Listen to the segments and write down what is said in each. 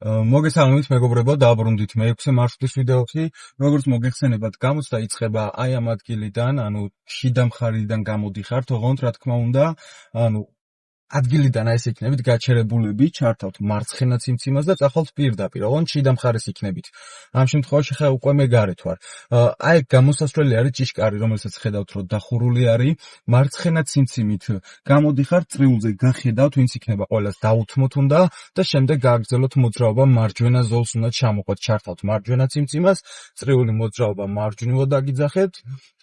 მოგესალმებით მეგობრებო, დაბრუნდით მე-6 მარშრუტის ვიდეოში. როგორც მოგეხსენებათ, გამოცდა იწყება აი ამ ადგილიდან, ანუ შიდა მხარიდან გამოდიხართ, ოღონდ რა თქმა უნდა, ანუ ადგილიდან აი ეს იქნებით გაჩერებულები, ჩართავთ მარცხენა ციმციმას და წახვალთ პირდაპირ, ოღონდ შიდა მხარეს იქნებით. ამ შემთხვევაში ხა უკვე მე გარეთ ვარ. აი გამოსასვლელი არის ჭიშკარი, რომელსაც ხედავთ, რომ დახურული არის. მარცხენა ციმციმით გამოდიხართ, წრიულზე გახედავთ, ვინც იქნება ყველას დაუთმოთ უნდა და შემდეგ გააგრძელოთ მოძრაობა მარჯვენა ზოლს უნდა ჩამოყვეთ, ჩართავთ მარჯვენა ციმციმას, წრიული მოძრაობა მარჯვნივ დაგიძახებთ.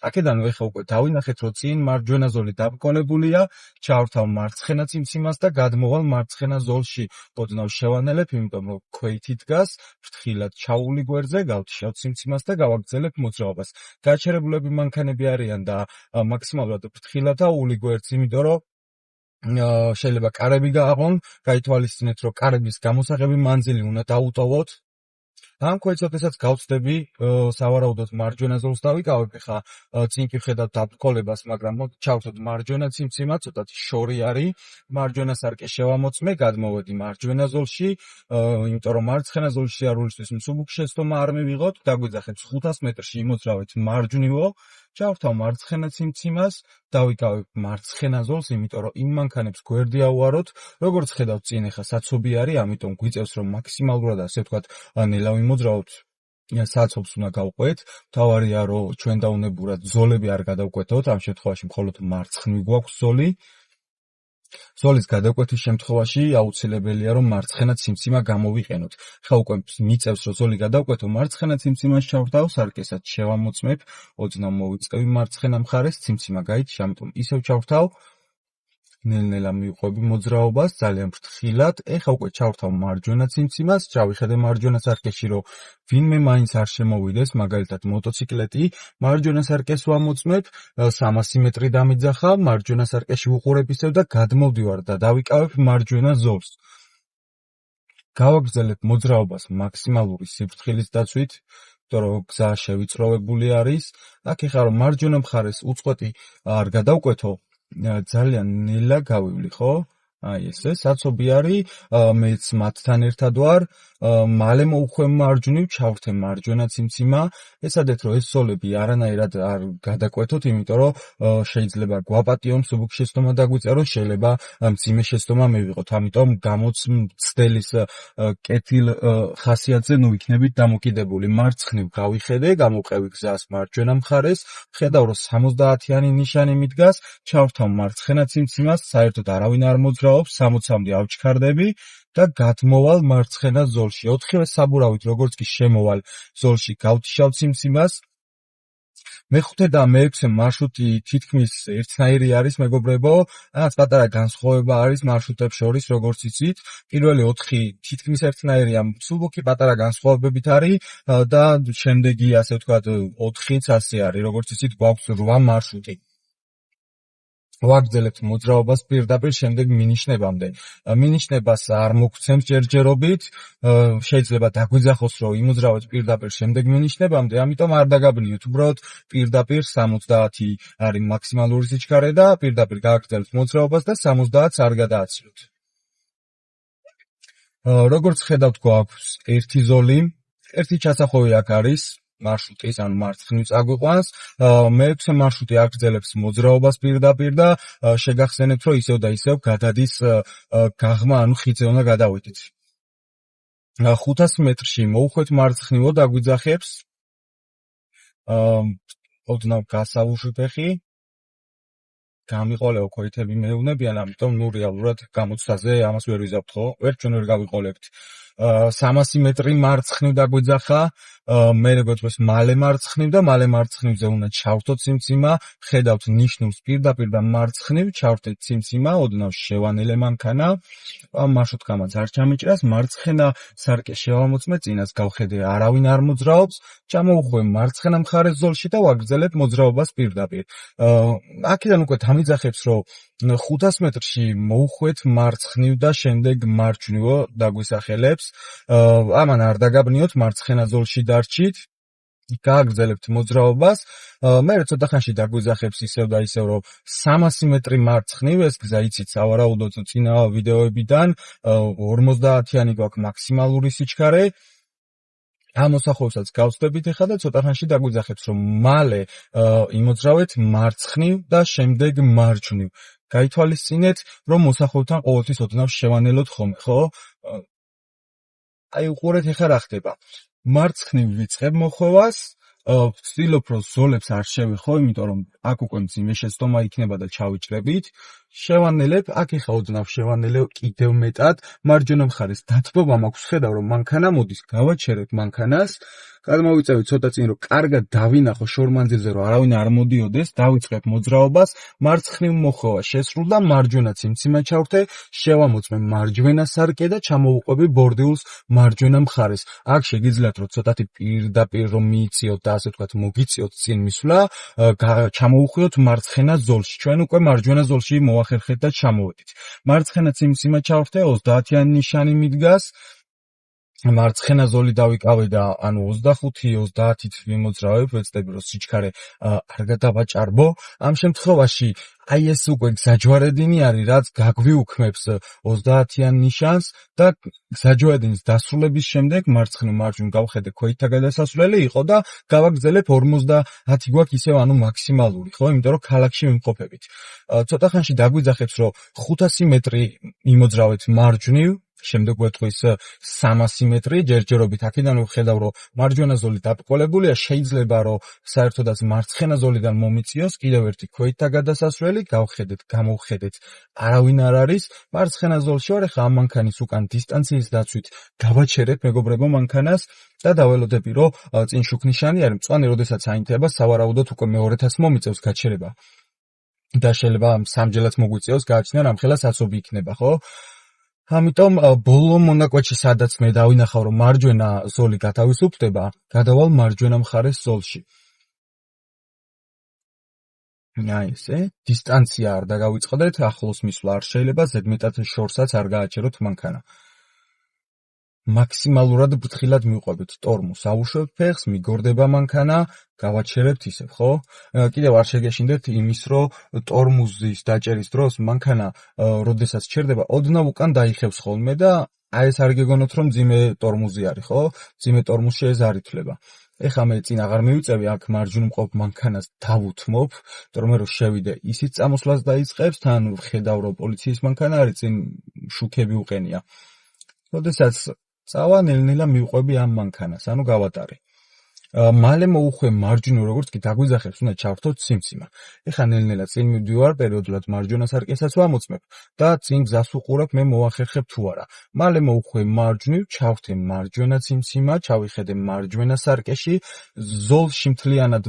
აქედან ეხა უკვე დავინახეთ, რომ წინ მარჯვენა ზოლი დაბრკოლებულია, ჩავრთავ მარცხენა ციმციმას და გადმოვალ მარცხენა ზოლში. ოდნავ შევანელებ, იმიტომ რომ ქვეითი დგას, ფრთხილად ჩაული გვერდზე, გავთიშავ ციმციმას და გავაგრძელებ მოძრაობას. გაჩერებულები მანქანები არიან და მაქსიმალურად ფრთხილად აული გვერდს, იმიტომ რომ შეიძლება კარები გააღონ, გაითვალისწინეთ, რომ კარების გამოსაღები მანძილი უნდა დაუტოვოთ. ამ ქვეითისას გავწდები სავარაუდოდ მარჯვენა ზოლს დავიკავებ, ხა წინ კი ვხედავთ დაბრკოლებას, მაგრამ ჩავთოთ მარჯვენა ციმციმა, ცოტათი შორი არის, მარჯვენა სარკე შევამოწმე, გადმოვედი მარჯვენა ზოლში, იმიტომ რომ მარცხენა ზოლში სიარულისთვის მსუბუქ შეცდომა არ მივიღოთ, დაგვიძახეთ 500 მეტრში იმოძრავეთ მარჯვნივო, ჩავთავ მარცხენა ციმციმას, დავიკავებ მარცხენა ზოლს, იმიტომ რომ იმ მანქანებს გვერდი ავუაროთ, როგორც ხედავთ წინ ახლა საცობი არის, ამიტომ გვიწევს რომ მაქსიმალურად ასე ვთქვათ, ნელა ვიმოძრავოთ, საცობს უნდა გავყვეთ. თავარია რომ ჩვენ დაუნებურად ზოლები არ გადავკვეთოთ, ამ შემთხვევაში მხოლოდ მარცხნივ გვაქვს ზოლი. ზოლის გადაკვეთის შემთხვევაში აუცილებელია რომ მარცხენა ციმციმა გამოვიყენოთ. ხა უკვე მიწევს რომ ზოლი გადავკვეთო, მარცხენა ციმციმას ჩავრთავ, სარკესაც შევამოწმებ, ოდნავ მოვიწყევი მარცხენა მხარეს, ციმციმა გაიჩი, ამიტომ ისევ ჩავრთავ. ნელ-ნელა მივყვები მოძრაობას, ძალიან ფრთხილად. ეხა უკვე ჩავრთავ მარჯვენა ციმციმას, ჩავიხედე მარჯვენა სარკეში, რომ ვინმე მაინც არ შემოვიდეს, მაგალითად მოტოციკლეტი, მარჯვენა სარკეს ვამოწმებ, 300 მეტრი დამიძახა, მარჯვენა სარკეში ვუყურებ ისევ და გადმოვდივარ და დავიკავებ მარჯვენა ზოლს. გავაგრძელებ მოძრაობას მაქსიმალური სიფრთხილის დაცვით, იმიტომ რომ გზა შევიწროვებული არის. აქ ეხლა რომ მარჯვენა მხარეს უწყვეტი არ გადავკვეთო, ძალიან ნელა გავივლი, ხო? აი ესე, საცობი არის, მეც მათთან ერთად ვარ, მალე მოვხვემ მარჯვნივ, ჩავრთე მარჯვენა ციმციმა, ესადეთ რომ ეს ზოლები არანაირად არ გადაკვეთოთ, იმიტომ რომ შეიძლება გვაპატიონ, მსუბუქ შეცდომა დაგვიწეროს, შეიძლება მძიმე შეცდომა მივიღოთ, ამიტომ გამოცდელის კეთილ ხასიათზე ნუ იქნებით დამოკიდებული. მარცხნივ გავიხედე, გამოვყევი გზას მარჯვენა მხარეს, ხედავ რომ 70-იანი ნიშანი მიდგას, ჩავრთავ მარცხენა ციმციმას, საერთოდ არავინ არ მოძრაობს, 60-მდე ავჩქარდები და გადმოვალ მარცხენა ზოლში. 4-ვე საბურავით, როგორც კი შემოვალ ზოლში, გავთიშავ ციმციმას. მე-5 და მე-6 მარშრუტი თითქმის ერთნაირი არის, მეგობრებო, რაღაც პატარა განსხვავება არის მარშრუტებს შორის, როგორც იცით. პირველი 4 თითქმის ერთნაირია, მსუბუქი პატარა განსხვავებებით არის და შემდეგი, ასე ვთქვათ, 4-იც ასე არის, როგორც იცით, გვაქვს 8 მარშრუტი. ვაგრძელებთ მოძრაობას პირდაპირ შემდეგ მინიშნებამდე. მინიშნებას არ მოგცემს ჯერჯერობით, შეიძლება დაგვიძახოს, რომ იმოძრავეთ პირდაპირ შემდეგ მინიშნებამდე, ამიტომ არ დაგაბნიოთ, უბრალოდ პირდაპირ 70 არის მაქსიმალური სიჩქარე და პირდაპირ გააგრძელებთ მოძრაობას და 70-ს არ გადააცილოთ. როგორც ხედავთ, გვაქვს ერთი ზოლი, ერთი ჩასახვევი აქ არის. მარშრუტის, ანუ მარცხნივ წაგვიყვანს, მე-6 მარშრუტი აგრძელებს მოძრაობას პირდაპირ და შეგახსენებთ, რომ ისევ და ისევ გადადის გაღმა, ანუ ხიდზე უნდა გადავიდეთ. 500 მეტრში მოვხვეთ მარცხნივო, დაგვიძახებს, ოდნავ გასავუშვი ფეხი, გამიყოლეო ქვეითები მეუბნებიან, ამიტომ ნუ რეალურად გამოცდაზე ამას ვერ ვიზავთ, ხო? ჩვენ ვერ გავიყოლებთ. 300 მეტრი მარცხნივ დაგვიძახა, მე როგორც ვთქვი, მალე მარცხნივ და მალე მარცხნივზე უნდა ჩავრთოთ ციმციმა, ხედავთ ნიშნულს პირდაპირ და მარცხნივ, ჩავრთეთ ციმციმა, ოდნავ შევანელე მანქანა, ამ მარშრუტკამაც არ ჩამიჭრას, მარცხენა სარკე შევამოწმე, წინას გავხედე, არავინ არ მოძრაობს, ჩამოვხვე მარცხენა მხარეს ზოლში და ვაგრძელებ მოძრაობას პირდაპირ. აქედან უკვე დამიძახებს, რომ 500 მეტრში მოვხვეთ მარცხნივ და შემდეგ მარჯვნივ დაგვისახელებს. ამან არ დაგაბნიოთ, მარცხენა ზოლში დარჩით. გააგრძელებთ მოძრაობას, მე ცოტა ხანში დაგვიძახებს ისევ და ისევ, რომ 300 მეტრი მარცხნივ, ეს გზა იცით სავარაუდოდ წინა ვიდეოებიდან, 50-იანი გვაქვს მაქსიმალური სიჩქარე. ამ მოსახოვსაც გავსდებით ახლა და ცოტა ხანში დაგვიძახებს, რომ მალე იმოძრავეთ მარცხნივ და შემდეგ მარჯვნივ. გაითვალისწინეთ, რომ მოსახოვთან ყოველთვის ოდნავ შევანელოთ ხოლმე, ხო? აი უყურეთ ახლა რა ხდება. მარცხნივ ვიწყებ მოხვევას, ვცდილობ რომ ზოლებს არ შევეხო, იმიტომ რომ აქ უკვე მძიმე შეცდომა იქნება და ჩავიჭრებით. შევანელებ, აქ ახლა ოდნავ შევანელებ კიდევ მეტად, მარჯვენა მხარეს დათბობა მაქვს, ხედავ რომ მანქანა მოდის, გავაჩერებ მანქანას, გადმოვიწევით ცოტა წინ რომ კარგად დავინახო შორმანძილზე რომ არავინ არ მოდიოდეს, დავიწყებ მოძრაობას, მარცხნივ მოხვევა შესრულდა, მარჯვენა ციმციმა ჩავრთე, შევამოწმე მარჯვენა სარკე და ჩამოვუყვები ბორდიულს მარჯვენა მხარეს. აქ შეგიძლიათ რომ ცოტათი პირდაპირ რომ მიიწიოთ და ასე ვთქვათ მოგიწიოთ წინ მისვლა, ჩამოუხვიოთ მარცხენა ზოლში. ჩვენ უკვე მარჯვენა ზოლში მოახერხეთ და ჩამოვედით. მარცხენა ციმციმა ჩავრთე, 30-იანი ნიშანი მიდგას. მარცხენა ზოლი დავიკავე და ანუ 25-30-ით ვიმოძრავებ, ვეცდები რომ სიჩქარე არ გადავაჭარბო. ამ შემთხვევაში აი ეს უკვე გზაჯვარედინი არის, რაც გაგვიუქმებს 30-იან ნიშანს და გზაჯვარედინის დასრულების შემდეგ მარცხნივ მარჯვნივ გავხედე ქვეითთა გადასასვლელი იყო და გავაგრძელებ 50 გვაქვს ისევ ანუ მაქსიმალური, ხო? იმიტომ რომ ქალაქში ვიმყოფებით. ცოტა ხანში დაგვიძახებს, რომ 500 მეტრი იმოძრავეთ მარჯვნივ, შემდეგ ვეთქვის 300 მეტრი ჯერჯერობით. აქედან ვხედავ, რომ მარჯვენა ზოლი დაბრკოლებულია, შეიძლება რომ საერთოდაც მარცხენა ზოლიდან მომიწიოს კიდევ ერთი ქვეითთა გადასასვლელი, გავხედეთ, გამოვხედეთ. არავინ არ არის, მარცხენა ზოლში ვარ, ახლა ამ მანქანის უკან დისტანციის დაცვით გავაჩერებ მეგობრებო მანქანას და დაველოდები, რომ წინ შუქნიშანი არის, მწვანე როდესაც აინთება, სავარაუდოდ უკვე მეორეთაც მომიწევს გაჩერება. და შეიძლება სამჯერაც მოგვიწევს, გააჩნია რამხელა საცობი იქნება, ხო? ამიტომ ბოლო მონაკვეთში სადაც მე დავინახავ რომ მარჯვენა ზოლი გათავისუფლდება, გადავალ მარჯვენა მხარეს ზოლში. აი ესე, დისტანცია არ დაგავიწყდეთ, ახლოს მისვლა არ შეიძლება, ზედმეტად შორსაც არ გააჩეროთ მანქანა. მაქსიმალურად ბრთხილად მივყვებით ტორმუს, ავუშვებთ ფეხს, მიგორდება მანქანა, გავაჩერებთ ისევ, ხო? კიდევ არ შეგეშინდეთ იმის, რომ ტორმუზის დაჭერის დროს მანქანა, როდესაც ჩერდება, ოდნავ უკან დაიხევს ხოლმე და აი ეს არ გეგონოთ, რომ მძიმე ტორმუზი არის, ხო? მძიმე ტორმუზში ეს არ ითვლება. ეხლა მე წინ აღარ მივიწევი, აქ მარჯვნივ მყოფ მანქანას დავუთმობ, იმიტომ რომ მე რო შევიდე, ისიც წამოსვლას დაიწყებს, თან ვხედავ, რომ პოლიციის მანქანა არის, წინ შუქები უყენია. როდესაც წავა, ნელ-ნელა მივყვები ამ მანქანას, ანუ გავატარე. მალე მოუხვე მარჯვნივ, როგორც კი დაგვიძახებს, უნდა ჩავრთოთ ციმციმა. ეხლა ნელ-ნელა წინ მივდივარ, პერიოდულად მარჯვენა სარკესაც ვამოწმებ და წინ გზას უყურებ, მე მოახერხებ თუ არა. მალე მოუხვე მარჯვნივ, ჩავრთე მარჯვენა ციმციმა, ჩავიხედე მარჯვენა სარკეში, ზოლში მთლიანად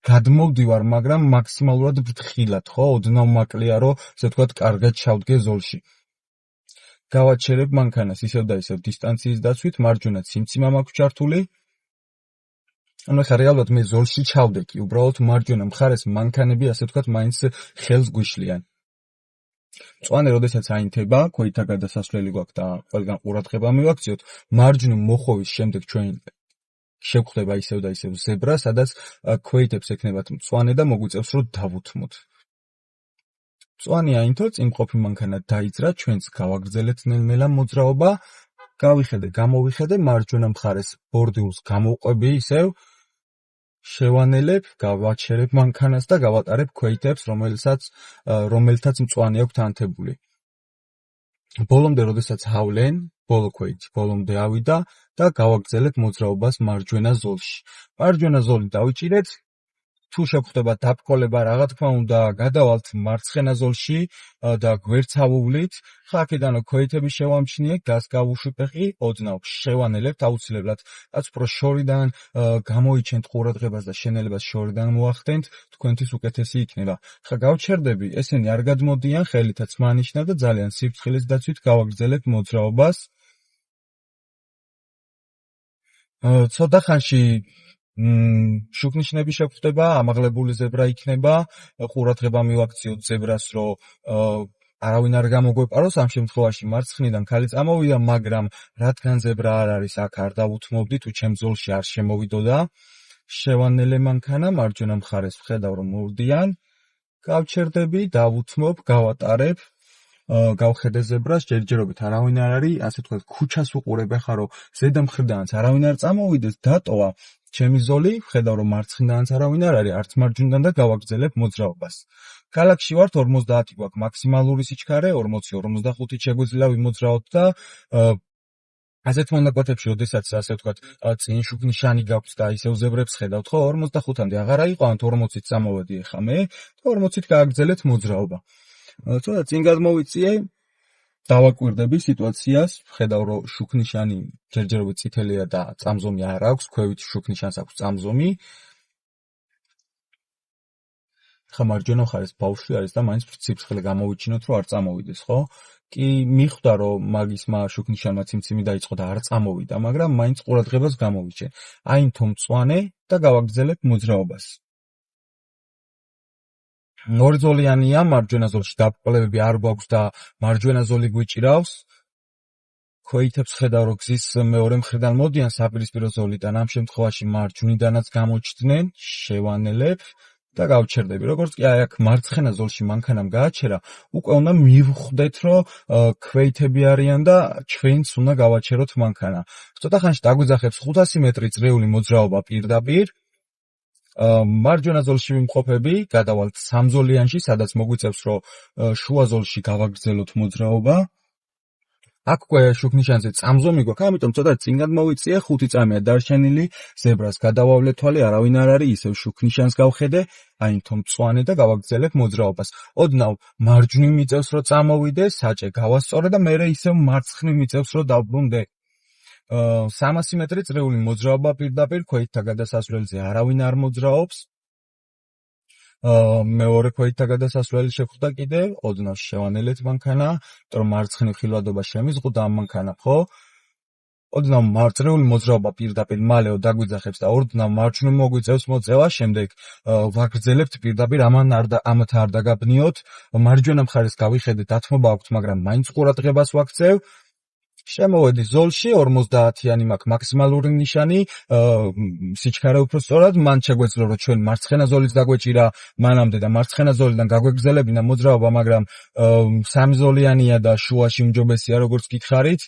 გადმოვდივარ, მაგრამ მაქსიმალურად ბრთხილად, ხო? ოდნავ მაკლია, რომ ასე ვთქვათ, კარგად ჩავდგე ზოლში. გავაჩერებ მანქანას ისევ და ისევ დისტანციის დაცვით, მარჯვენა ციმციმა მაქვს ჩართული. ანუ ახლა რეალურად მე ზოლში ჩავდექი, უბრალოდ მარჯვენა მხარეს მანქანები, ასე ვთქვათ, მაინც ხელს გვიშლიან. მწვანე როდესაც აინთება, ქვეითთა გადასასვლელი გვაქვს და ყველგან ყურადღება მივაქციოთ, მარჯვნივ მოხვევის შემდეგ ჩვენ შევხვდება ისევ და ისევ ზებრა, სადაც ქვეითებს ექნებათ მწვანე და მოგვიწევს რომ დავუთმოთ. მწვანე აინთო, წინ მყოფი მანქანა დაიძრა, ჩვენც გავაგრძელეთ ნელ-ნელა მოძრაობა, გავიხედე, გამოვიხედე, მარჯვენა მხარეს ბორდიულს გამოვყვები ისევ, შევანელებ, გავაჩერებ მანქანას და გავატარებ ქვეითებს, რომელთაც მწვანე აქვთ ანთებული. ბოლომდე როდესაც ჰავლენ, ბოლო ქვეითი ბოლომდე ავიდა და გავაგრძელებ მოძრაობას მარჯვენა ზოლში. მარჯვენა ზოლი დავიჭირეთ, თუ შეგვხვდება დაბკოლება, რა თქმა უნდა, გადავალთ მარცხენა ზოლში და გვერდს ავუვლით. ხა აქედან ქვეითები შევამჩნიე, გას გავუშვიპეხი, ოდნავ შევანელებთ აუცილებლად, რაც უფრო შორიდან გამოიჩენთ ყურადღებას და შენელებას შორიდან მოახდენთ, თქვენთვის უკეთესი იქნება. ხა გავჩერდები, ესენი არ გადმოდიან, ხელითაც მანიშნა და ძალიან სიფრთხილის დაცვით გავაგრძელებ მოძრაობას. ცოტა ხანში შუქნიშნები შეგვხვდება, ამაღლებული ზებრა იქნება, ყურადღება მივაქციოთ ზებრას, რომ არავინ არ გამოგვეპაროს, ამ შემთხვევაში მარცხნიდან ქალი წამოვიდა, მაგრამ რადგან ზებრა არ არის, აქ არ დავუთმობდი, თუ ჩემ ზოლში არ შემოვიდოდა, შევანელე მანქანა, მარჯვენა მხარეს ვხედავ რომ მოვდიან, გავჩერდები, დავუთმობ, გავატარებ, გავხედე ზებრას, ჯერჯერობით არავინ არ არის, ასე ვთქვათ, ქუჩას უყურებ ახლა რომ ზედა მხრიდანაც არავინ არ წამოვიდეს, დატოვა ჩემი ზოლი, ვხედავ რომ მარცხნიდანაც არავინ არ არის, არც მარჯვნიდან და გავაგრძელებ მოძრაობას. ქალაქში ვართ 50 გვაქვს მაქსიმალური სიჩქარე, 40-55-ით შეგვიძლია ვიმოძრაოთ და ასეთ მონაკვეთებში, როდესაც ასე ვთქვათ, წინ შუქნიშანი გაქვს და ისევ ზებრებს ხედავთ, ხო, 45-მდე აღარ აიყვანთ, 40-ით წამოვედი ახლა მე, 40-ით გააგრძელეთ მოძრაობა. თუნდაც წინ გადმოვიწიე, დავაკვირდები სიტუაციას, ვხედავ რომ შუქნიშანი ჯერჯერობით წითელია და წამზომი არ აქვს, ქვევით შუქნიშანს აქვს წამზომი. ხა მარჯვენა მხარეს ბავშვი არის და მაინც ციფრხილი გამოვიჩინოთ, რომ არ წამოვიდეს, ხო? კი მიხვდა რომ მაგისმა შუქნიშანმა ციმციმი დაიწყო და არ წამოვიდა, მაგრამ მაინც ყურადღებას გამოვიჩე. აინთო მწვანე და გავაგრძელებ მოძრაობას. ორი ზოლიანია, მარჯვენა ზოლში დაბრკოლებები არ გვაქვს და მარჯვენა ზოლი გვიჭირავს. ქვეითებს ხედავ რომ გზის მეორე მხრიდან მოდიან საპირისპირო ზოლიდან, ამ შემთხვევაში მარჯვნიდანაც გამოჩნდნენ, შევანელებ და გავჩერდები. როგორც კი აი აქ მარცხენა ზოლში მანქანამ გააჩერა, უკვე უნდა მივხვდეთ, რომ ქვეითები არიან და ჩვენც უნდა გავაჩეროთ მანქანა. ცოტა ხანში დაგვიძახებს 500 მეტრი წრიული მოძრაობა პირდაპირ. მარჯვენა ზოლში ვიმყოფები, გადავალთ სამზოლიანში, სადაც მოგვიწევს, რომ შუა ზოლში გავაგრძელოთ მოძრაობა. აქ უკვე შუქნიშანზე წამზომი გვაქვს, ამიტომ ცოტა წინ გადმოვიწიე, 5 წამია დარჩენილი, ზებრას გადავავლე თვალი, არავინ არ არის, ისევ შუქნიშანს გავხედე, აინთო მწვანე და გავაგრძელებ მოძრაობას. ოდნავ მარჯვნივ მიწევს, რომ წამოვიდე, საჭე გავასწორე და მერე ისევ მარცხნივ მიწევს, რომ დავბრუნდე. 300 მეტრი წრიული მოძრაობა პირდაპირ, ქვეითთა გადასასვლელზე არავინ არ მოძრაობს. მეორე ქვეითთა გადასასვლელი შეხვდა კიდევ, ოდნავ შევანელეთ მანქანა, იმიტომ რომ მარცხნივ ხილვადობა შემიზღუდა ამ მანქანამ, ხო? ოდნავ წრიული მოძრაობა პირდაპირ მალეო დაგვიძახებს და ოდნავ მარჯვნივ მოგვიწევს მოწევა, შემდეგ ვაგრძელებთ პირდაპირ, ამათ არ დაგაბნიოთ, მარჯვენა მხარეს გავიხედე, დათმობა აქვს, მაგრამ მაინც ყურადღებას ვაქცევ. შემოვედი ზოლში, 50-იანი მაქვს მაქსიმალური ნიშანი, სიჩქარე უფრო სწორად, მან შეგვეძლო, რომ ჩვენ მარცხენა ზოლიც დაგვეჭირა მანამდე და მარცხენა ზოლიდან გაგვეგზელებინა მოძრაობა, მაგრამ სამზოლიანია და შუაში უმჯობესია, როგორც გითხარით.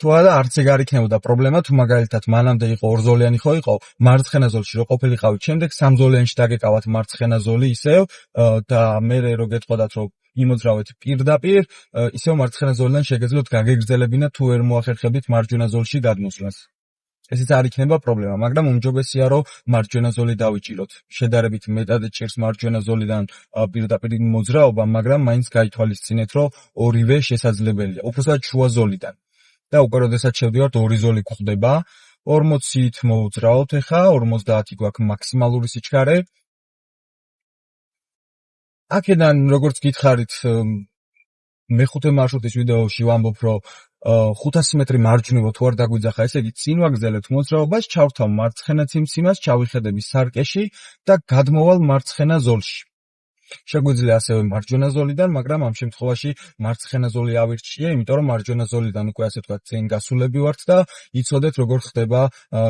თუ არა, არც ეგ არ იქნებოდა პრობლემა, თუ მაგალითად მანამდე იყო ორზოლიანი ხო იყო, მარცხენა ზოლში რო ყოფილიყავით, შემდეგ სამზოლიანში დაგეკავათ მარცხენა ზოლი ისევ და მერე რო გეტყოდათ, რომ იმოძრავეთ პირდაპირ, ისევ მარცხენა ზოლიდან შეგეძლოთ გაგეგრძელებინა, თუ ვერ მოახერხებდით მარჯვენა ზოლში გადმოსვლას. ესეც არ იქნება პრობლემა, მაგრამ უმჯობესია, რომ მარჯვენა ზოლი დავიჭიროთ. შედარებით მეტად ჭირს მარჯვენა ზოლიდან პირდაპირ მოძრაობა, მაგრამ მაინც გაითვალისწინეთ, რომ ორივე შესაძლებელია, უბრალოდ შუა ზოლიდან. და უკვე როდესაც შევდივართ, ორი ზოლი გვხვდება, 40-ით მოვძრაოთ ახლა, 50 გვაქვს მაქსიმალური სიჩქარე. აქედან, როგორც გითხარით, მეხუთე მარშრუტის ვიდეოში ვამბობ, რომ 500 მეტრი მარჯვნივ თუ არ დაგვიძახა, ესე იგი წინ ვაგრძელებთ მოძრაობას, ჩავთავ მარცხენა ციმციმას, ჩავიხედები სარკეში და გადმოვალ მარცხენა ზოლში. შეგვიძლია ასევე მარჯვენა ზოლიდან, მაგრამ ამ შემთხვევაში მარცხენა ზოლი ავირჩიე, იმიტომ რომ მარჯვენა ზოლიდან უკვე ასე ვთქვათ, წინ გასულები ვართ და იცოდეთ როგორ ხდება,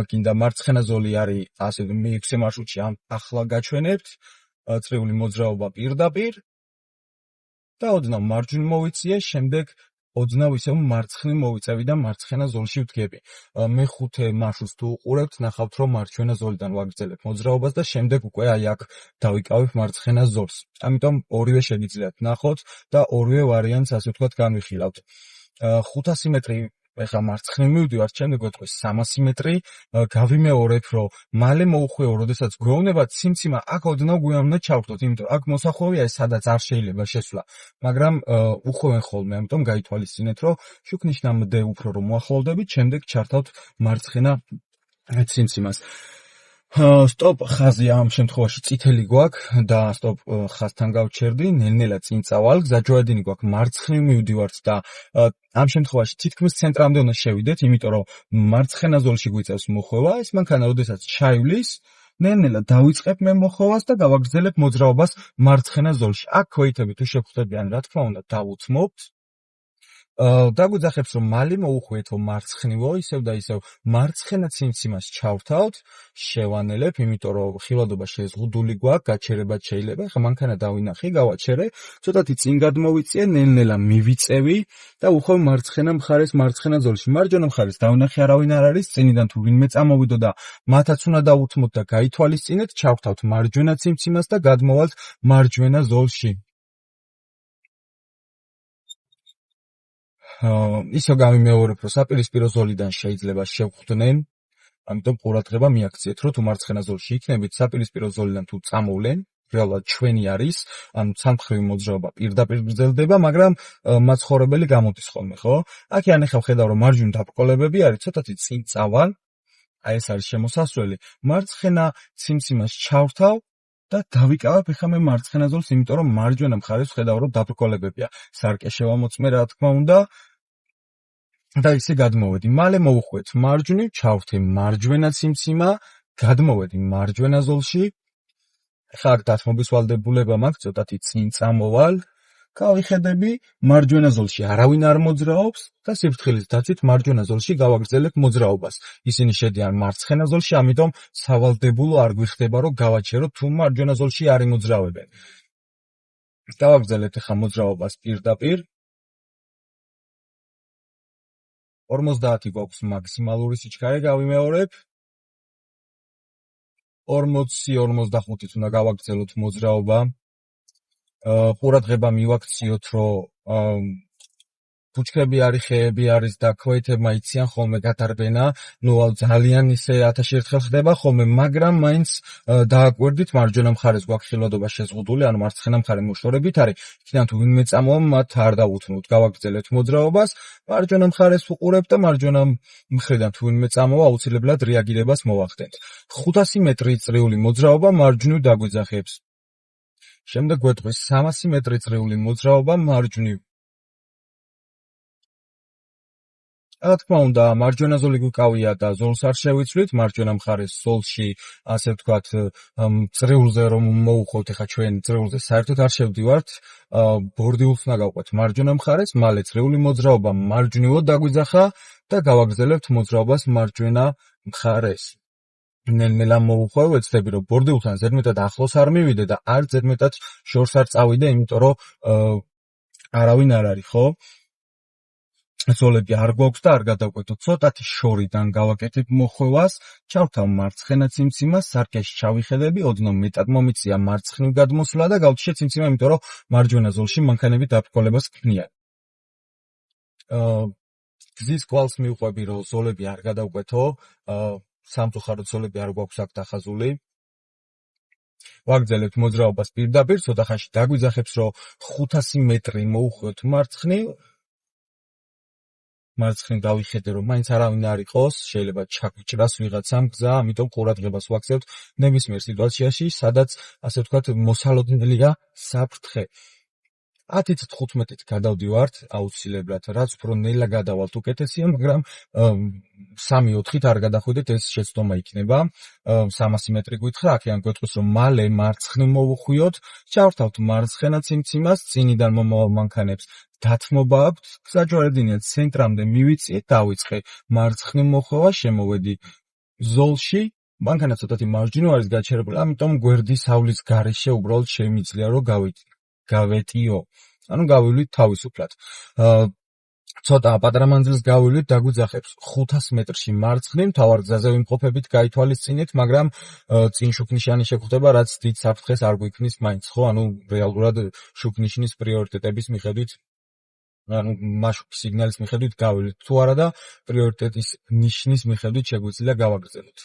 კიდე მარცხენა ზოლი არის ასე მე-6 მარშრუტში ახლა გაჩვენებთ, წრიული მოძრაობა პირდაპირ და ოდნავ მარჯვნივ მოვიწიე, შემდეგ ოდნავ ისევ მარცხნივ მოვიწევი და მარცხენა ზოლში ვდგები. მეხუთე მარშრუტს თუ უყურებთ, ნახავთ, რომ მარჯვენა ზოლიდან ვაგრძელებ მოძრაობას და შემდეგ უკვე აი აქ დავიკავებ მარცხენა ზოლს. ამიტომ ორივე შეგიძლიათ ნახოთ და ორივე ვარიანტს ასე ვთქვათ განვიხილავთ. 500 მეტრი ეხლა მარცხნივ მივდივართ, შემდეგ ვეთქვი 300 მეტრი, გავიმეორებ, რომ მალე მოუხვეო, როდესაც გვეუბნება ციმციმა, აქ ოდნავ გვიან უნდა ჩავხდოთ, იმიტომ აქ მოსახვევია, სადაც არ შეიძლება შესვლა, მაგრამ უხვევენ ხოლმე, ამიტომ გაითვალისწინეთ, რომ შუქნიშნამდე უფრო რომ მოახლოვდებით, შემდეგ ჩართავთ მარცხენა ციმციმას. სტოპ ხაზი ამ შემთხვევაში წითელი გვაქვს და სტოპ ხაზთან გავჩერდი, ნელ-ნელა წინ წავალ, გზაჯვარედინი გვაქვს, მარცხნივ მივდივართ და ამ შემთხვევაში თითქმის ცენტრამდე უნდა შევიდეთ, იმიტომ რომ მარცხენა ზოლში გვიწევს მოხვევა, ეს მანქანა როდესაც ჩაივლის, ნელ-ნელა დავიწყებ მე მოხვევას და გავაგრძელებ მოძრაობას მარცხენა ზოლში. აქ ქვეითები თუ შეგხვდებიან, რა თქმა უნდა, დავუთმობთ. დაგვიძახებს, რომ მალე მოუხვიეთო მარცხნივო, ისევ და ისევ მარცხენა ციმციმას ჩავთავთ, შევანელებ, იმიტომ რომ ხილვადობა შეზღუდული გვაქვს, გაჩერებაც შეიძლება. ხა მანქანა დავინახე, გავაჩერე, ცოტათი წინ გადმოვიწიე, ნელ-ნელა მივიწევი და უხვევ მარცხენა მხარეს, მარცხენა ზოლში. მარჯვენა მხარეს დავინახე, არავინ არ არის, წინიდან თუ ვინმე წამოვიდო და მათაც უნდა დავუთმოთ და გაითვალისწინეთ, ჩავთავთ მარჯვენა ციმციმას და გადმოვალთ მარჯვენა ზოლში. ისო გამიმეორებ, რომ საპირისპირო ზოლიდან შეიძლება შევხვდნენ, ამიტომ ყურადღება მიაქციეთ, რომ თუ მარცხენა ზოლში იქნებით, საპირისპირო ზოლიდან თუ წამოვლენ, რეალურად ჩვენი არის, ანუ სამხრივი მოძრაობა პირდაპირ გრძელდება, მაგრამ მაცხოვრებელი გამოდის ხოლმე, ხო? აქედან ახლა ვხედავ, რომ მარჯვნივ დაბრკოლებები არის, ცოტათი წინ წავალ, აი ეს არის შემოსასვლელი, მარცხენა ციმციმას ჩავთავ და დავიკავებ ახლა მე მარცხენა ზოლს, იმიტომ რომ მარჯვენა მხარეს ვხედავ, რომ დაბრკოლებებია. სარკე შევამოწმე, რა თქმა უნდა, და ისე გადმოვედი. მალე მოუხვეთ მარჯვნივ, ჩავთე მარჯვენა ციმციმა, გადმოვედი მარჯვენა ზოლში. ხა აქ დათმობის ვალდებულება მაქვს, ცოტათი წინ წამოვალ, გავიხედები, მარჯვენა ზოლში არავინ არ მოძრაობს და სიფრთხილის დაცვით მარჯვენა ზოლში გავაგრძელებ მოძრაობას. ისინი შედიან მარცხენა ზოლში, ამიტომ სავალდებულო არ გვიხდება, რომ გავაჩეროთ, თუ მარჯვენა ზოლში არ იმოძრავებენ. გავაგრძელებთ ახლა მოძრაობას პირდაპირ. 50 გვაქვს მაქსიმალური სიჩქარე, გავიმეორებ. 40-45-ით უნდა გავაგრძელოთ მოძრაობა. ყურადღება მივაქციოთ, რომ ბუჩქები არის, ხეები არის და ქვეთებმა იციან ხოლმე გადარბენა, ნუ ძალიან ისე 1000 ერთხელ ხდება ხოლმე, მაგრამ მაინც დააკვირდით, მარჯვენა მხარეს გვაქვს ხილვადობა შეზღუდული, ანუ მარცხენა მხარე მოშორებით არის, იქიდან თუ ვინმე წამოვა, მათ არ დავუთმოთ, გავაგრძელებთ მოძრაობას, მარჯვენა მხარეს ვუყურებთ და მარჯვენა მხრიდან თუ ვინმე წამოვა, აუცილებლად რეაგირებას მოვახდენთ. 500 მეტრი წრიული მოძრაობა მარჯვნივ დაგვიძახებს. შემდეგ გვეტყვის 300 მეტრი წრიული მოძრაობა მარჯვნივ. რა თქმა უნდა, მარჯვენა ზოლი გვიკავია და ზოლს არ შევიცვლით, მარჯვენა მხარეს ზოლში, ასე ვთქვათ, წრიულზე რომ მოუხვევთ, ახლა ჩვენ წრიულზე საერთოდ არ შევდივართ, ბორდიულს უნდა გავყვეთ მარჯვენა მხარეს, მალე წრიული მოძრაობა მარჯვნივად დაგვიძახა და გავაგრძელებთ მოძრაობას მარჯვენა მხარეს. ნელ-ნელა მოუხვევ, ვეცდები, რომ ბორდიულთან ზედმეტად ახლოს არ მივიდე და არ ზედმეტად შორს არ წავიდე, იმიტომ რომ არავინ არ არის, ხო? ზოლები არ გვაქვს და არ გადავკვეთოთ. ცოტათი შორიდან გავაკეთებ მოხვევას, ჩავთავ მარცხენა ციმციმას, სარკეში ჩავიხედები, ოდნავ მეტად მომიწია მარცხნივ გადმოსვლა და გავჩიე ციმციმა, იმიტომ რომ მარჯვენა ზოლში მანქანები დაბრკოლებას ქმნიან. გზის კვალს მივყვები, რომ ზოლები არ გადავკვეთო, სამწუხაროდ ზოლები არ გვაქვს აქ დახაზული. ვაგრძელებთ მოძრაობას პირდაპირ, ცოტა ხანში დაგვიძახებს, რომ 500 მეტრი მოუხვევთ მარცხნივ. მარცხნივ დავიხედე, რომ მაინც არავინ არ იყოს, შეიძლება ჩაგვიჭრას ვიღაცამ გზა, ამიტომ ყურადღებას ვაქცევთ ნებისმიერ სიტუაციაში, სადაც, ასე ვთქვათ, მოსალოდნელია საფრთხე. 10-15-ით გადავდივართ აუცილებლად, რაც უფრო ნელა გადავალთ უკეთესია, მაგრამ 3-4-ით არ გადახვიდეთ, ეს შეცდომა იქნება. 300 მეტრი გვითხრა, აქედან გვეტყვის, რომ მალე მარცხნივ მოვუხვიოთ, ჩავთავთ მარცხენა ციმციმას, წინიდან მომავალ მანქანებს დათმობა აქვთ, გზაჯვარედინია ცენტრამდე მივიწიეთ, დავიწყე მარცხნივ მოხვევა, შემოვედი ზოლში, მანქანა ცოტათი მარჯვნივ არის გაჩერებული, ამიტომ გვერდის ავლის გარეშე უბრალოდ შემიძლია, რომ გავეტიო. ანუ გავივლით თავისუფლად. ცოტა პატარა მანძილს გავივლით, დაგვიძახებს 500 მეტრში მარცხნივ, მთავარ გზაზე ვიმყოფებით, გაითვალისწინეთ, მაგრამ წინ შუქნიშანი შეგვხვდება, რაც დიდ საფრთხეს არ გვიქმნის მაინც, ხო? ანუ რეალურად შუქნიშნის პრიორიტეტების მიხედვით, ანუ მაშუქი სიგნალის მიხედვით გავივლით თუ არა და პრიორიტეტის ნიშნის მიხედვით შეგვიძლია გავაგრძელოთ.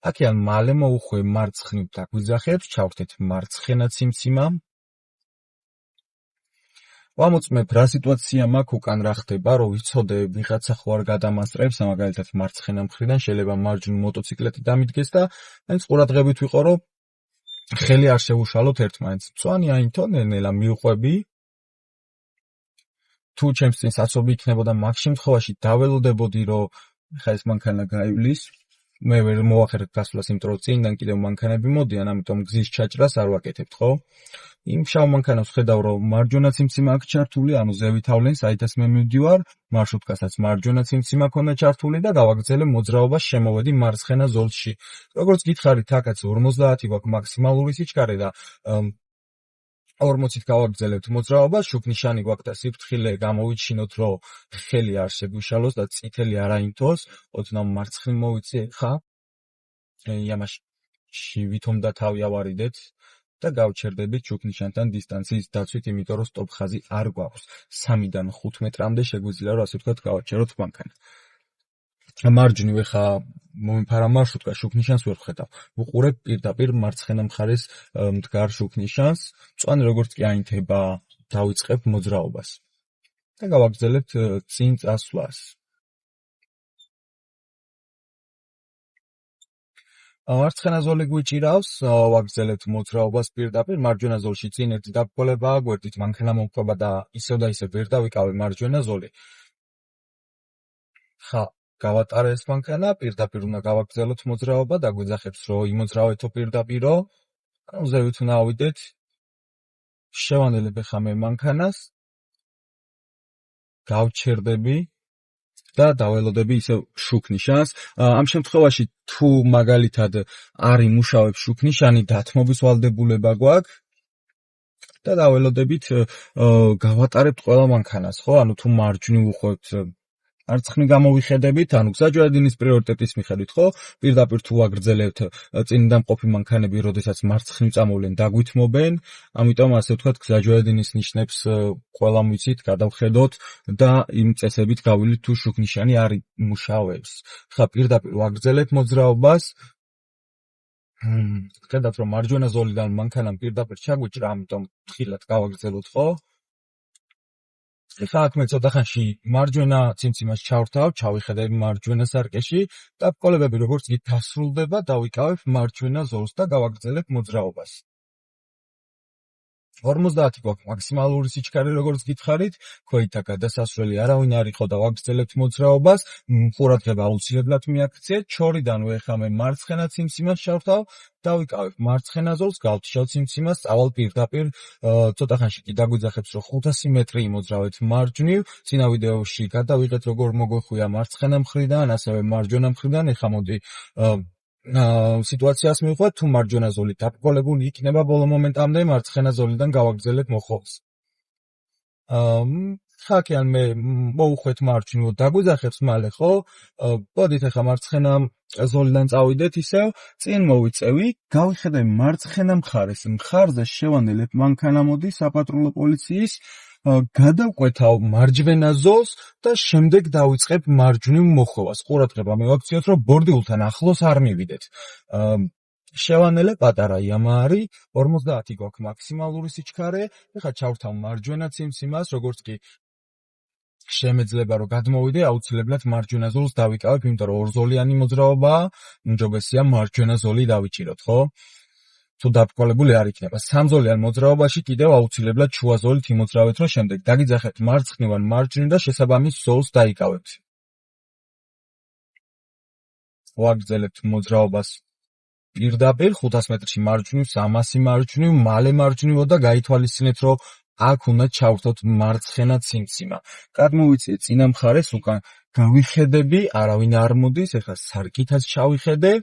აქედან მალე მოუხვევ მარცხნივ დაგვიძახებს, ჩავხდეთ მარცხენა ციმციმა. ვამოწმებ, რა სიტუაცია მაქვს უკან რა ხდება, რომ ვიცოდე ვიღაცა ხო არ გადამასწრებს, მაგალითად მარცხენა მხრიდან შეიძლება მარჯვნივ მოტოციკლეტი დამიდგეს და მაინც ყურადღებით ვიყო, რომ ხელი არ შევუშალოთ ერთმანეთს. მწვანე აინთო, ნელა მივყვები. თუ ჩემს წინ საცობი იქნებოდა, მაგ შემთხვევაში დაველოდებოდი, რომ ხა ეს მანქანა გაივლის. მე ვერ მოვახერხებ გასვლას, იმიტომ რომ წინიდან კიდევ მანქანები მოდიან, ამიტომ გზის ჩაჭრას არ ვაკეთებთ, ხო? იმ შავ მანქანას ხედავ, რომ მარჯვენა ციმციმა აქვს ჩართული, ანუ ზევით ავლენ, საითაც მე მივდივარ, მარშრუტკასაც მარჯვენა ციმციმა ქონდა ჩართული და გავაგრძელე მოძრაობას, შემოვედი მარცხენა ზოლში. როგორც გითხარით, აქაც 50 გვაქვს მაქსიმალური სიჩქარე და 40-ით გავაგრძელებთ მოძრაობას, შუქნიშანი გვაქვს და სიფრთხილე გამოვიჩინოთ, რომ ხელი არ შეგვიშალოს და წითელი არ აინთოს, ოდნავ მარცხნივ მოვიწი ხა. იამაში ვითომ და თავი ავარიდეთ და გავჩერდებით შუქნიშანთან დისტანციის დაცვით, იმიტომ რომ სტოპ ხაზი არ გვაქვს. 3-დან 5 მეტრამდე შეგვიძლია, რომ ასე ვთქვათ, გავაჩეროთ მანქანა. მარჯვნივ ხა მომიფარა მარშრუტკა, შუქნიშანს ვერ ვხედავ. ვუყურებ პირდაპირ მარცხენა მხარეს მდგარ შუქნიშანს, მწვანე როგორც კი აინთება, დავიწყებ მოძრაობას და გავაგრძელებთ წინ წასვლას. მარცხენა ზოლი გვიჭირავს, ვაგრძელებთ მოძრაობას პირდაპირ, მარჯვენა ზოლში წინ ერთი დაბრკოლებაა, გვერდით მანქანა მომკვება და ისევ და ისევ ვერ დავიკავე მარჯვენა ზოლი. ხა გავატარე ეს მანქანა, პირდაპირ უნდა გავაგრძელოთ მოძრაობა, დაგვეძახებს, რომ იმოძრავეთო პირდაპირო, ანუ ზევით უნდა ავიდეთ, შევანელებ ხა მე მანქანას, გავჩერდები და დაველოდები ისევ შუქნიშანს. ამ შემთხვევაში თუ მაგალითად არ იმუშავებს შუქნიშანი, დათმობის ვალდებულება გვაქვს და დაველოდებით გავატარებთ ყველა მანქანას, ხო? ანუ თუ მარჯვნივ უხვევთ, მარცხნივ გამოვიხედებით, ანუ გზაჯვარედინის პრიორიტეტის მიხედვით, ხო? პირდაპირ თუ ვაგრძელებთ, წინიდან მყოფი მანქანები, როდესაც მარცხნივ წამოვლენ, დაგვითმობენ, ამიტომ ასე ვთქვათ, გზაჯვარედინის ნიშნებს ყველამ ვიცით, გადავხედოთ და იმ წესებით გავილით, თუ შუქნიშანი არ იმუშავებს. ხა პირდაპირ ვაგრძელებ მოძრაობას. ხედავთ, რომ მარჯვენა ზოლიდან მანქანამ პირდაპირ ჩაგვიჭრა, ამიტომ თხილად გავაგრძელოთ, ხო? ხა აქ მე ცოტა ხანში მარჯვენა ციმციმას ჩავრთავ, ჩავიხედები მარჯვენა სარკეში და ბკოლებები როგორც კი დასრულდება, დავიკავებ მარჯვენა ზოლს და გავაგრძელებ მოძრაობას. 50 გვაქვს მაქსიმალური სიჩქარე, როგორც გითხარით, ქვეითთა გადასასვლელი არავინ არ იყო და ვაგრძელებთ მოძრაობას, ყურადღება აუცილებლად მიაქციეთ, ჩორიდანვე ხა მე მარცხენა ციმციმას ჩავრთავ, დავიკავებ მარცხენა ზოლს, გავთიშავ ციმციმას, წავალ პირდაპირ, ცოტა ხანში კი დაგვიძახებს, რომ 500 მეტრი იმოძრავეთ მარჯვნივ, წინა ვიდეოში გადავიღეთ, როგორ მოგვეხვია მარცხენა მხრიდან, ასევე მარჯვენა მხრიდან, ეხლა მოდი სიტუაციას მივხვდეთ, თუ მარჯვენა ზოლი დაბრკოლებული იქნება ბოლო მომენტამდე, მარცხენა ზოლიდან გავაგრძელებ მოხოვს. ხაკიან მე მოუხვეთ მარჯვნივ, დაგვიძახებს მალე, ხო? ბოდით ახლა მარცხენა ზოლიდან წავიდეთ ისევ, წინ მოვიწევი, გავიხედები მარცხენა მხარზე შევანელებ მანქანა მოდი საპატრულო პოლიციის, გადავკვეთავ მარჯვენა ზოლს და შემდეგ დავიწყებ მარჯვნივ მოხოვას. ყურადღება მივაქციოთ, რომ ბორდილთან ახლოს არ მივიდეთ. შევანელე პატარა იამა არის, 50 გვაქვს მაქსიმალური სიჩქარე, ეხლა ჩავრთავ მარჯვენა ციმციმას, როგორც კი შემეძლება, რომ გადმოვიდე, აუცილებლად მარჯვენა ზოლს დავიკავებ, იმიტომ რომ ორზოლიანი მოძრაობაა, უმჯობესია მარჯვენა ზოლი დავიჭიროთ, ხო? თუ დაბრკოლებული არ იქნება. სამზოლიან მოძრაობაში კიდევ აუცილებლად შუა ზოლით იმოძრავეთ, რომ შემდეგ დაგიძახეთ მარცხნივ ან მარჯვნივ და შესაბამის ზოლს დაიკავებთ. ვაგრძელებთ მოძრაობას პირდაპირ 500 მეტრში მარჯვნივ, 300 მარჯვნივ, მალე მარჯვნივ და გაითვალისწინეთ, რომ აქ უნდა ჩავრთოთ მარცხენა ციმციმა. გადმოვიწიე წინა მხარეს, უკან გავიხედები, არავინ არ მოდის, ეხლა სარკითაც ჩავიხედე,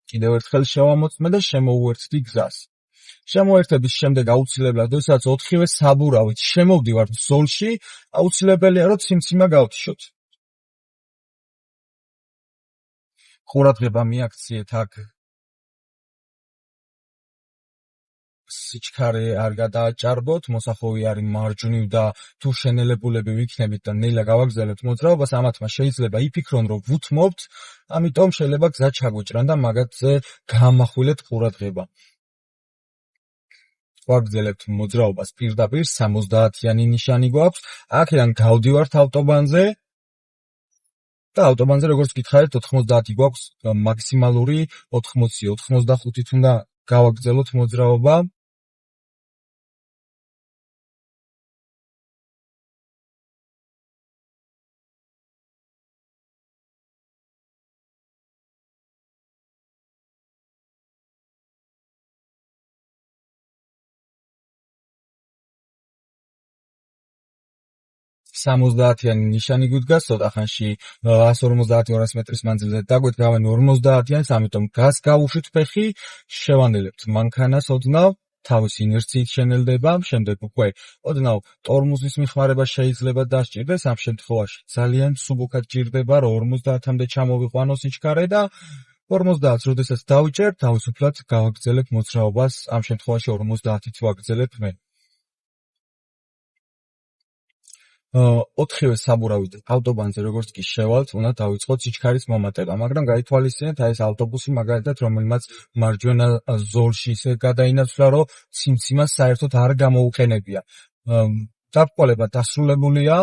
კიდევ ერთხელ შევამოწმე და შემოუერთდი გზას. შემოერთების შემდეგ აუცილებლად, როდესაც 4-ვე საბურავით შემოვდივართ ზოლში, აუცილებელია, რომ ციმციმა გავთიშოთ. ყურადღება მიაქციეთ აქ სიჩქარე არ გადააჭარბოთ, მოსახოვი არის მარჯვნივ და თუ შენელებულები ვიქნებით და ნელა გავაგრძელებთ მოძრაობას, ამათმა შეიძლება იფიქრონ, რომ ვუთმობთ, ამიტომ შეიძლება გზა ჩაგვიჭრან და მაგათზე გაამახვილეთ ყურადღება. ვაგრძელებთ მოძრაობას პირდაპირ 70-იანი ნიშანი გვაქვს, აქედან გავდივართ ავტობანზე და ავტობანზე როგორც გითხარით 90 გვაქვს მაქსიმალური 80-95-ით უნდა გავაგრძელოთ მოძრაობა. 70-იანი ნიშანი გვიდგას ცოტა ხანში 150-200 მეტრის მანძილზე დაგვედგავენ 50-იანს, ამიტომ გას გავუშვით ფეხი, შევანელებთ მანქანას ოდნავ, თავის ინერციით შენელდება, შემდეგ უკვე ოდნავ ტორმუზის მიხმარება შეიძლება დასჭირდეს, ამ შემთხვევაში ძალიან მსუბუქად ჭირდება, რომ 50-მდე ჩამოვიყვანო სიჩქარე და 50-ს როდესაც დავიჭერ, თავისუფლად გავაგრძელებ მოძრაობას, ამ შემთხვევაში 50-ით ვაგრძელებ მე. 4-ვე საბურავით ავტობანზე როგორც კი შევალთ, უნდა დავიწყოთ სიჩქარის მომატება, მაგრამ გაითვალისწინეთ აი ეს ავტობუსი მაგალითად, რომელმაც მარჯვენა ზოლში ისე გადაინაცვლა, რომ ციმციმას საერთოდ არ გამოუყენებია. დაბრკოლება დასრულებულია,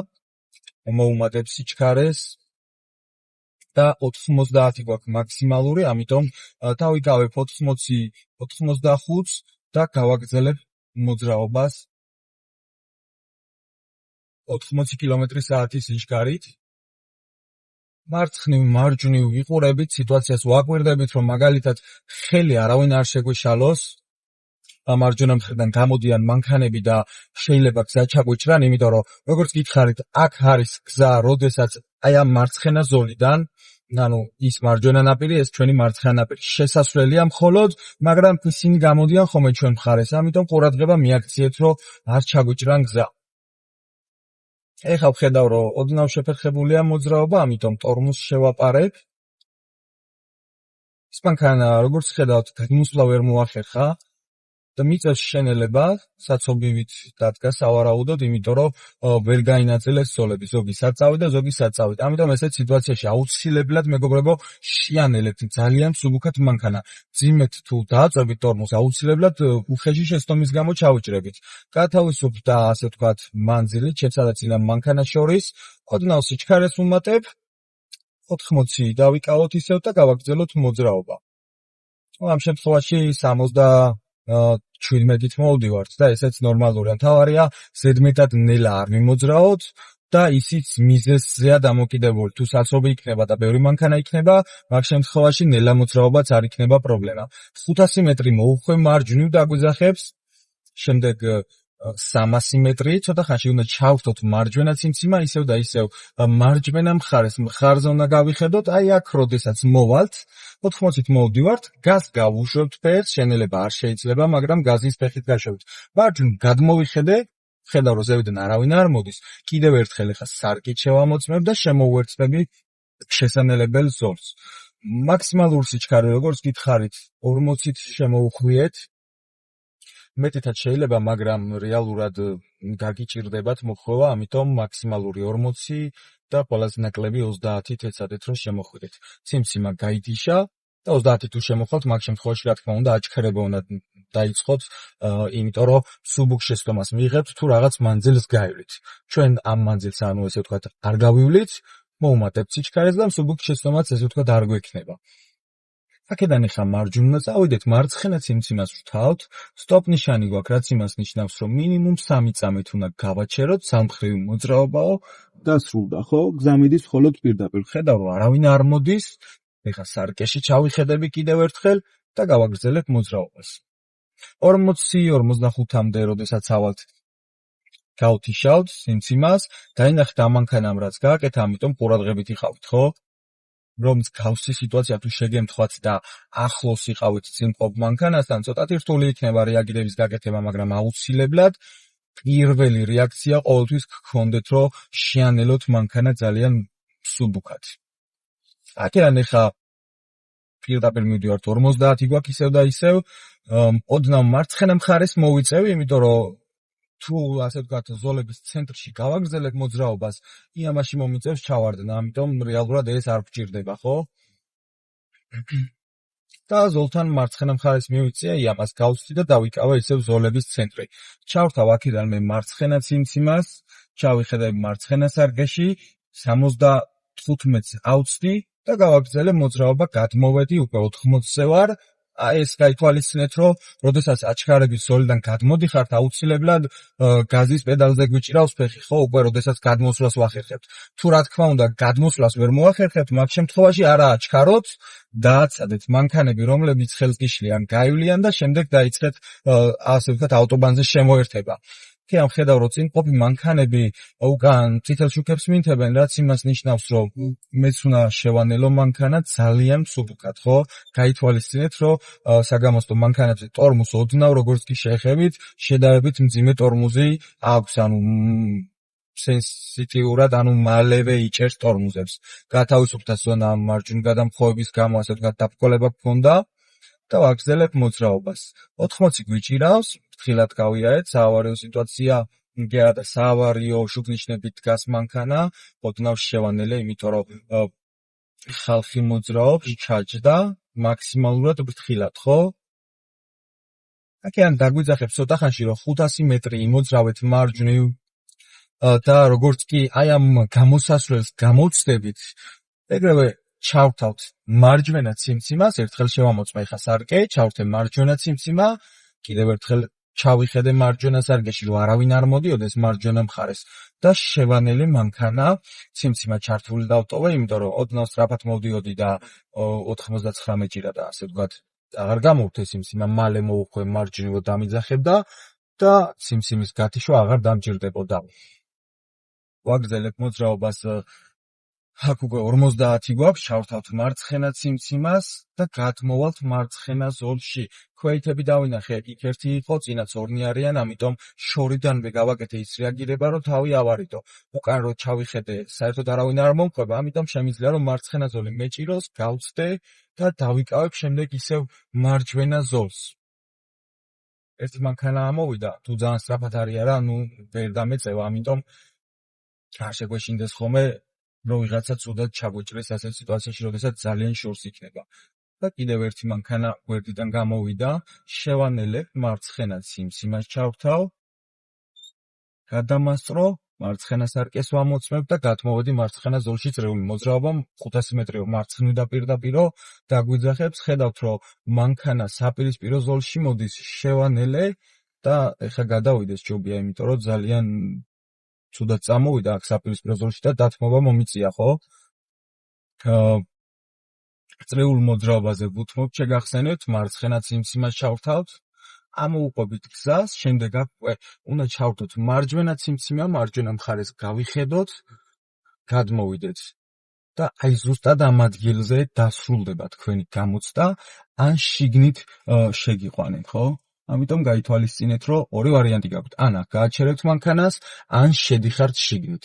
მოუმატებ სიჩქარეს და 90 გვაქვს მაქსიმალური, ამიტომ დავიკავებ 85-ს და გავაგრძელებ მოძრაობას 80 კმ/სთ სიჩქარით. მარცხნივ, მარჯვნივ ვიყურებით, სიტუაციას ვაკვირდებით, რომ მაგალითად ხელი არავინ არ შეგვეშალოს. მარჯვენა მხრიდან გამოდიან მანქანები და შეიძლება გზა ჩაგვიჭრან, იმიტომ რომ როგორც გითხარით, აქ არის გზა, როდესაც აი ამ მარცხენა ზოლიდან, ანუ ის მარჯვენა ნაპირი, ეს ჩვენი მარცხენა ნაპირი შესასვლელია მხოლოდ, მაგრამ ისინი გამოდიან ხოლმე ჩვენ მხარეს, ამიტომ ყურადღება მიაქციეთ, რომ არ ჩაგვიჭრან გზა. ეხლა ვხედავ, რომ ოდნავ შეფერხებულია მოძრაობა, ამიტომ ტორმუზს შევაპარებ. ეს მანქანა, როგორც ხედავთ, გადმოსვლა ვერ მოახერხა და მიწევს შენელება, საცობივით დადგა სავარაუდოდ, იმიტომ რომ ვერ გაინაწილეს ზოლები, ზოგი საწავი და ზოგი საწავით. ამიტომ ესეთ სიტუაციაში აუცილებლად მეგობრებო, შეანელებთ ძალიან მსუბუქად მანქანა. ძიმეთ თუ დააწვევით ტორმუზს, აუცილებლად უხეში შეცდომის გამო ჩავიჭრებით. გათავისუფლ და ასე ვთქვათ, მანძილით, შეცადაცინა მანქანას შორის, ოდნავ სიჩქარეს ვუმატებ, 80 დავიკავოთ ისევ და გავაგრძელოთ მოძრაობა. ამ შემთხვევაში 77-ით მოვდივართ და ესეც ნორმალურია. მთავარია ზედმეტად ნელა არ მიმოძრაოთ და ისიც მიზეზზეა დამოკიდებული. თუ საცობი იქნება და ბევრი მანქანა იქნება, მაგ შემთხვევაში ნელა მოძრაობაც არ იქნება პრობლემა. 500 მეტრი მოუხვე მარჯვნივ დაგვიძახებს, შემდეგ 300 მეტრი, ცოტა ხანში უნდა ჩავხდოთ მარჯვენა ციმციმა, ისევ და ისევ მარჯვენა მხარეს მხარზე უნდა გავიხედოთ, აი აქ როდესაც მოვალთ, 80-ით მოვდივართ, გაზს გავუშვებთ ფეხს, შენელება არ შეიძლება, მაგრამ გაზის ფეხით გაშვებთ. მარჯვნივ გადმოვიხედე, ხედავ, რომ ზევიდან არავინ არ მოდის, კიდევ ერთხელ ეხა სარკით შევამოწმებ და შემოვუერთდები შესანელებელ ზოლს. მაქსიმალური სიჩქარე, როგორც გითხარით, 40-ით შემოუხვიეთ. მეტითაც შეიძლება, მაგრამ რეალურად გაგიჭირდებათ მოხვევა, ამიტომ მაქსიმალური 40 და ყველაზე ნაკლები 30-ით ეცადეთ, რომ შემოხვიდეთ. ციმციმა გაიდიშა და 30-ით თუ შემოხვდით, მაგ შემთხვევაში რა თქმა უნდა აჩქარება უნდა დაიწყოთ, იმიტომ რომ მსუბუქ შეცდომას მიიღებთ თუ რაღაც მანძილს გაივლით. ჩვენ ამ მანძილს, ანუ ესე ვთქვათ, არ გავივლით, მოუმატებთ სიჩქარეს და მსუბუქ შეცდომაც ესე ვთქვათ არ გვექნება. აქედან ეხა მარჯვნივ წავიდეთ, მარცხენა ციმციმას ვთავთ, სტოპ ნიშანი გვაქვს, რაც იმას ნიშნავს, რომ მინიმუმ 3 წამით უნდა გავაჩეროთ, სამმხრივი მოძრაობაო, დასრულდა, ხო? გზა მიდის მხოლოდ პირდაპირ. ხედავ, რომ არავინ არ მოდის, ეხა სარკეში ჩავიხედები კიდევ ერთხელ და გავაგრძელებ მოძრაობას. 40-55-მდე, როდესაც ავალთ, გავთიშავთ ციმციმას, დაინახეთ ამ მანქანამ რაც გააკეთა, ამიტომ ყურადღებით იყავით, ხო? რომ გავსი სიტუაცია თუ შეგემთხვათ და ახლოს იყავით წინყოფ მანქანასთან, ცოტათი რთული იქნება რეაგირების გაკეთება, მაგრამ აუცილებლად პირველი რეაქცია ყოველთვის გქონდეთ, რომ შეანელოთ მანქანა ძალიან მსუბუქად. აქედან ეხა პირდაპირ მივდივართ, 50 გვაქვს ისევ და ისევ, ოდნავ მარცხენა მხარეს მოვიწევი, იმიტომ რომ თუ ასე ვთქვათ, ზოლების ცენტრში გავაგრძელებ მოძრაობას, იამაში მომიწევს ჩავარდნა, ამიტომ რეალურად ეს არ გვჭირდება, ხო? და ზოლთან მარცხენა მხარეს მივიწია, იამას გავსვი და დავიკავა ისევ ზოლების ცენტრი. ჩავრთავ აქედან მე მარცხენა ციმციმას, ჩავიხედებ მარცხენა სარკეში, 75-ს ავწდი და გავაგრძელებ მოძრაობა, გადმოვედი, უკვე 80-ზე ვარ. ეს გაითვალისწინეთ, რომ როდესაც აჩქარების ზოლიდან გადმოდიხართ, აუცილებლად გაზის პედალზე გვიჭირავს ფეხი, ხო, უკვე როდესაც გადმოსვლას ვახერხებთ. თუ რა თქმა უნდა, გადმოსვლას ვერ მოახერხებთ, მაგ შემთხვევაში არა აჩქაროთ, დააცადეთ მანქანები, რომლებიც ხელს გიშლიან, გაივლიან და შემდეგ დაიწყეთ, ასე ვთქვათ, ავტობანზე შემოერთება. კი ამ ხედავ რომ წინ ყოფი მანქანები უკან წითელ შუქებს მინთებენ, რაც იმას ნიშნავს, რომ მეც უნდა შევანელო მანქანა ძალიან მსუბუქად, ხო? გაითვალისწინეთ, რომ საგამოსტო მანქანებზე ტორმუს ოდნავ როგორც კი შეეხებით, შედარებით მძიმე ტორმუზი აქვს, ანუ სენსიტიურად, ანუ მალევე იჭერს ტორმუზებს. გათავისუფლდა ზონა მარჯვნივ გადამხოვების გამო, ასე ვთქვათ, დაბრკოლება გქონდა და ვაგრძელებ მოძრაობას. 80 გვიჭირავს, ფრთხილად გავიარეთ, საავარიო სიტუაცია მგერა და საავარიო შუქნიშნებით დგას მანქანა, ოდნავ შევანელე, იმიტომ რომ ხალხი მოძრაობს, ჩაჯდა მაქსიმალურად ფრთხილად, ხო? აქედან დაგვიძახებს ცოტა ხანში, რომ 500 მეტრი იმოძრავეთ მარჯვნივ და როგორც კი აი ამ გამოსასვლელს გამოვცდებით, ეგრევე ჩავთავთ მარჯვენა ციმციმას, ერთხელ შევამოწმე ხა სარკე, ჩავრთე მარჯვენა ციმციმა, კიდევ ერთხელ ჩავიხედე მარჯვენა სარკეში, რომ არავინ არ მოდიოდეს მარჯვენა მხარეს და შევანელე მანქანა, ციმციმა ჩართული დავტოვე, იმიტომ რომ ოდნავ სწრაფად მოვდიოდი და 99 მეჭირა და ასე ვთქვათ, აღარ გამოვთე ციმციმა, მალე მოვუხვე მარჯვნივ დამიძახებდა და ციმციმის გათიშვა აღარ დამჭირდებოდა. ვაგრძელებ მოძრაობას, აქ უკვე 50 გვაქვს, ჩავთავთ მარცხენა ციმციმას და გადმოვალთ მარცხენა ზოლში. ქვეითები დავინახე, იქ ერთი იყო, წინაც ორნი არიან, ამიტომ შორიდანვე გავაკეთე ის რეაგირება, რომ თავი ავარიდო. უკან რო ჩავიხედე, საერთოდ არავინ არ მომყვება, ამიტომ შემიძლია რომ მარცხენა ზოლი მეჭიროს, გავცდე და დავიკავებ შემდეგ ისევ მარჯვენა ზოლს. ერთი მანქანა ამოვიდა, თუ ძალიან სწრაფად არის არა, ვერ დამეწევა, ამიტომ არ შეგვეშინდეს ხოლმე რომ ვიღაცა ცუდად ჩაგვიჭრეს ასეთ სიტუაციაში, როდესაც ძალიან შორს იქნება. და კიდევ ერთი მანქანა გვერდიდან გამოვიდა, შევანელებ მარცხენა ციმციმას ჩავთავ, გადამასწრო, მარცხენა სარკეს ვამოწმებ და გადმოვედი მარცხენა ზოლში წრიული მოძრაობა 500 მეტრიო მარცხნივ და პირდაპირო დაგვიძახებს, ხედავთ რომ მანქანა საპირისპირო ზოლში მოდის, შევანელე და ეხა გადავიდეს ჯობია, იმიტომ რომ ძალიან ცუდად წამოვიდა აქ საპირისპირო ზოლში და დათმობა მომიწია, ხო? წრიულ მოძრაობაზე ვუთმობთ, შეგახსენებთ, მარცხენა ციმციმას ჩავთავთ, ამოუყვებით გზას, შემდეგ უკვე უნდა ჩავთოთ მარჯვენა ციმციმა, მარჯვენა მხარეს გავიხედოთ, გადმოვიდეთ და აი ზუსტად ამ ადგილზე დასრულდება თქვენი გამოცდა, ან შიგნით შეგიყვანენ, ხო? ამიტომ გაითვალისწინეთ, რომ ორი ვარიანტი გაქვთ, ან აქ გააჩერებთ მანქანას, ან შედიხართ შიგნით.